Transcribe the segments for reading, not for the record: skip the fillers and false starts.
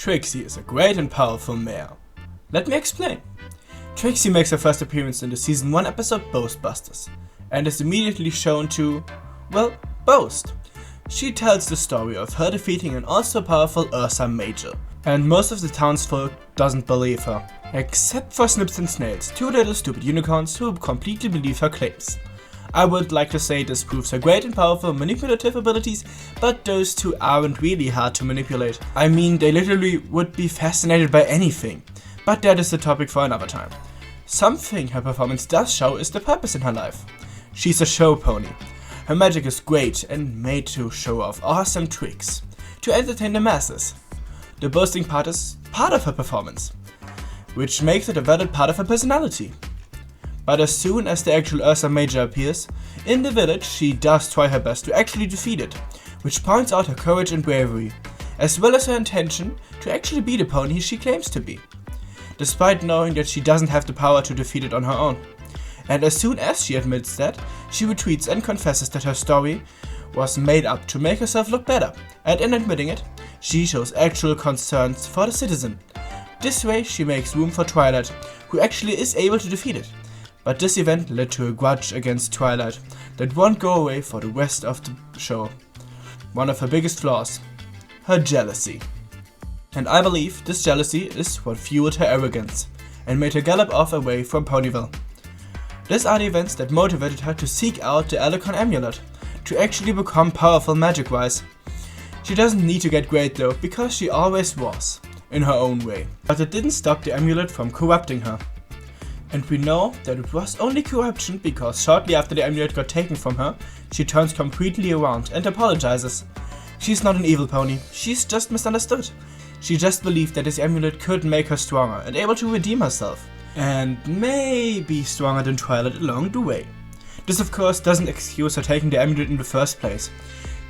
Trixie is a great and powerful mare. Let me explain. Trixie makes her first appearance in the Season 1 episode Boastbusters, and is immediately shown to, well, boast. She tells the story of her defeating an also powerful thsi Major, and most of the townsfolk doesn't believe her, except for Snips and Snails, two little stupid unicorns who completely believe her claims. I would like to say this proves her great and powerful manipulative abilities, but those two aren't really hard to manipulate. I mean, they literally would be fascinated by anything, but that is a topic for another time. Something her performance does show is the purpose in her life. She's a show pony. Her magic is great and made to show off awesome tricks, to entertain the masses. The boasting part is part of her performance, which makes it a valid part of her personality. But as soon as the actual thsi Major appears in the village, she does try her best to actually defeat it, which points out her courage and bravery, as well as her intention to actually be the pony she claims to be, despite knowing that she doesn't have the power to defeat it on her own. And as soon as she admits that, she retreats and confesses that her story was made up to make herself look better, and in admitting it, she shows actual concerns for the citizen. This way she makes room for Twilight, who actually is able to defeat it. But this event led to a grudge against Twilight that won't go away for the rest of the show. One of her biggest flaws, her jealousy. And I believe this jealousy is what fueled her arrogance and made her gallop off away from Ponyville. These are the events that motivated her to seek out the Alucon amulet, to actually become powerful magic-wise. She doesn't need to get great though, because she always was, in her own way. But it didn't stop the amulet from corrupting her. And we know that it was only corruption because shortly after the amulet got taken from her, she turns completely around and apologizes. She's not an evil pony, she's just misunderstood. She just believed that this amulet could make her stronger and able to redeem herself, and maybe stronger than Twilight along the way. This of course doesn't excuse her taking the amulet in the first place.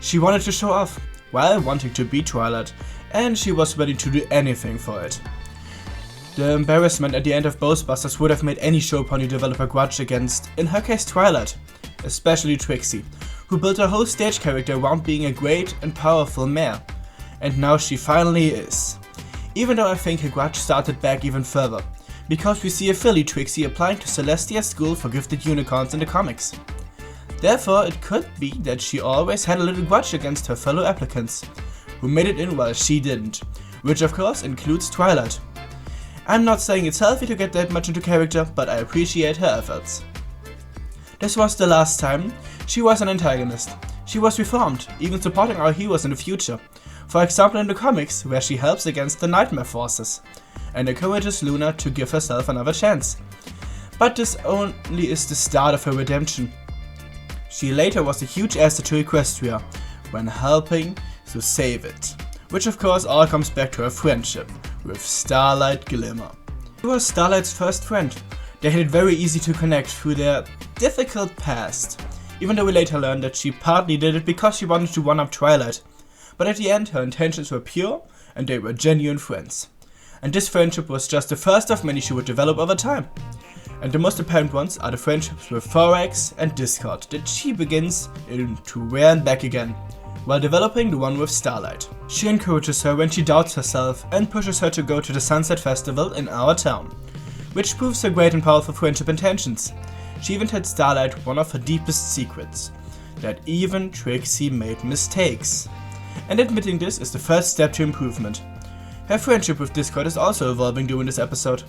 She wanted to show off, while wanting to beat Twilight, and she was ready to do anything for it. The embarrassment at the end of Boastbusters would have made any show pony develop a grudge against, in her case, Twilight, especially Trixie, who built her whole stage character around being a great and powerful mare. And now she finally is. Even though I think her grudge started back even further, because we see a filly Trixie applying to Celestia's school for gifted unicorns in the comics. Therefore, it could be that she always had a little grudge against her fellow applicants, who made it in while she didn't, which of course includes Twilight. I'm not saying it's healthy to get that much into character, but I appreciate her efforts. This was the last time she was an antagonist. She was reformed, even supporting our heroes in the future. For example in the comics, where she helps against the Nightmare Forces, and encourages Luna to give herself another chance. But this only is the start of her redemption. She later was a huge asset to Equestria, when helping to save it. Which of course all comes back to her friendship with Starlight Glimmer. She was Starlight's first friend. They had it very easy to connect through their difficult past, even though we later learned that she partly did it because she wanted to one-up Twilight. But at the end her intentions were pure and they were genuine friends. And this friendship was just the first of many she would develop over time. And the most apparent ones are the friendships with Thorax and Discord that she begins to wear and back again, while developing the one with Starlight. She encourages her when she doubts herself and pushes her to go to the Sunset Festival in our town, which proves her great and powerful friendship intentions. She even tells Starlight one of her deepest secrets, that even Trixie made mistakes. And admitting this is the first step to improvement. Her friendship with Discord is also evolving during this episode.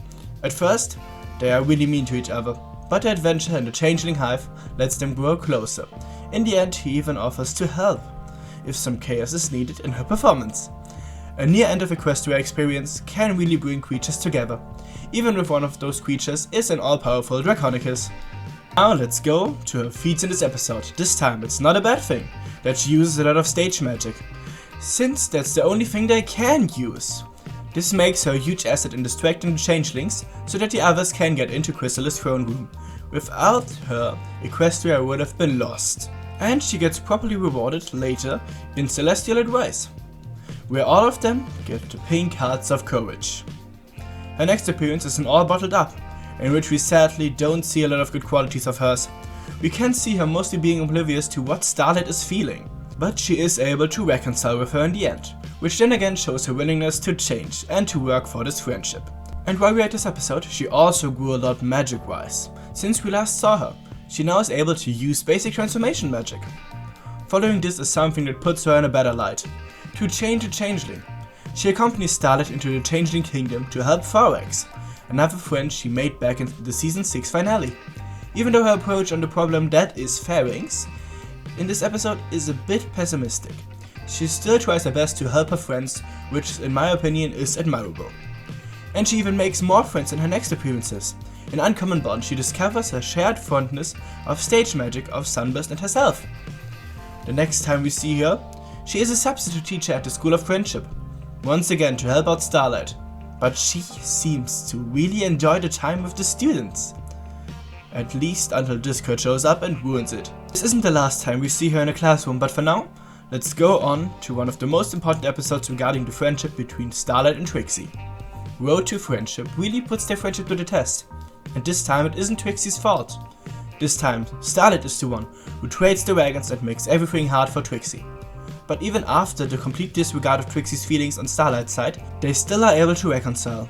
At first, they are really mean to each other, but their adventure in the Changeling Hive lets them grow closer. In the end, he even offers to help, if some chaos is needed in her performance. A near end of Equestria experience can really bring creatures together, even if one of those creatures is an all-powerful Draconicus. Now let's go to her feats in this episode. This time it's not a bad thing that she uses a lot of stage magic, since that's the only thing they can use. This makes her a huge asset in distracting the changelings so that the others can get into Chrysalis' throne room. Without her, Equestria would have been lost. And she gets properly rewarded later in Celestial Advice, where all of them get the pink hearts of courage. Her next appearance is in All Bottled Up, in which we sadly don't see a lot of good qualities of hers. We can see her mostly being oblivious to what Starlight is feeling, but she is able to reconcile with her in the end, which then again shows her willingness to change and to work for this friendship. And while we are at this episode, she also grew a lot magic-wise. Since we last saw her, she now is able to use basic transformation magic. Following this is something that puts her in a better light. To change a changeling, she accompanies Starlight into the Changeling Kingdom to help Thorax, another friend she made back in the Season 6 finale. Even though her approach on the problem that is pharynx in this episode is a bit pessimistic, she still tries her best to help her friends, which in my opinion is admirable. And she even makes more friends in her next appearances. In Uncommon Bond, she discovers her shared fondness of stage magic of Sunburst and herself. The next time we see her, she is a substitute teacher at the School of Friendship, once again to help out Starlight, but she seems to really enjoy the time with the students. At least until Discord shows up and ruins it. This isn't the last time we see her in a classroom, but for now, let's go on to one of the most important episodes regarding the friendship between Starlight and Trixie. Road to Friendship really puts their friendship to the test, and this time it isn't Trixie's fault. This time, Starlight is the one who trades the wagons and makes everything hard for Trixie. But even after the complete disregard of Trixie's feelings on Starlight's side, they still are able to reconcile.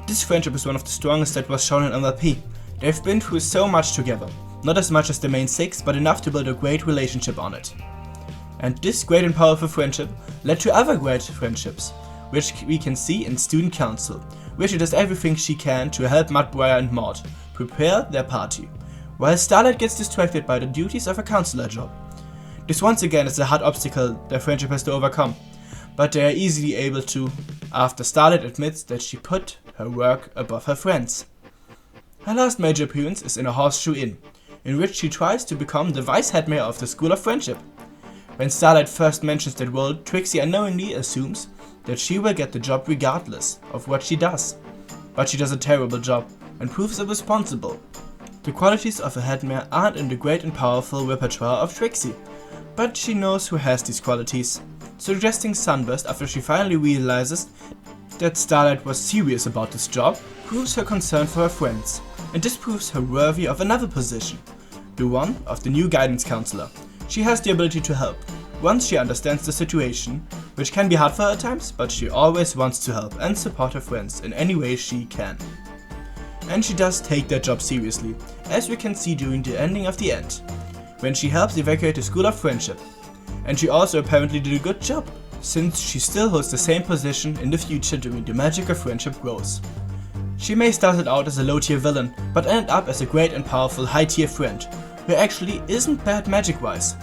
This friendship is one of the strongest that was shown in MLP. They've been through so much together, not as much as the main six, but enough to build a great relationship on it. And this great and powerful friendship led to other great friendships, which we can see in Student Council, where she does everything she can to help Mudbriar and Maud prepare their party, while Starlight gets distracted by the duties of a counselor job. This once again is a hard obstacle their friendship has to overcome, but they are easily able to, after Starlight admits that she put her work above her friends. Her last major appearance is in a Horseshoe Inn, in which she tries to become the vice head mayor of the School of Friendship. When Starlight first mentions that role, Trixie unknowingly assumes that she will get the job regardless of what she does. But she does a terrible job and proves irresponsible. The qualities of a head mayor aren't in the great and powerful repertoire of Trixie, but she knows who has these qualities, suggesting Sunburst after she finally realizes that Starlight was serious about this job, proves her concern for her friends, and this proves her worthy of another position, the one of the new guidance counselor. She has the ability to help, once she understands the situation, which can be hard for her at times, but she always wants to help and support her friends in any way she can. And she does take that job seriously, as we can see during the ending of the end, when she helps evacuate the School of Friendship. And she also apparently did a good job, since she still holds the same position in the future during the magic of friendship grows. She may started out as a low tier villain, but ended up as a great and powerful high tier friend, who actually isn't bad magic wise,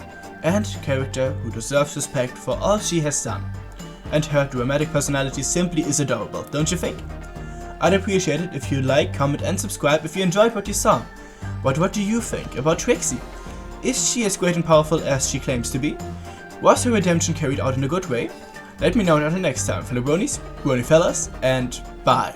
and character who deserves respect for all she has done. And her dramatic personality simply is adorable, don't you think? I'd appreciate it if you like, comment and subscribe if you enjoyed what you saw. But what do you think about Trixie? Is she as great and powerful as she claims to be? Was her redemption carried out in a good way? Let me know until next time. Fellow bronies, brony fellas, and bye.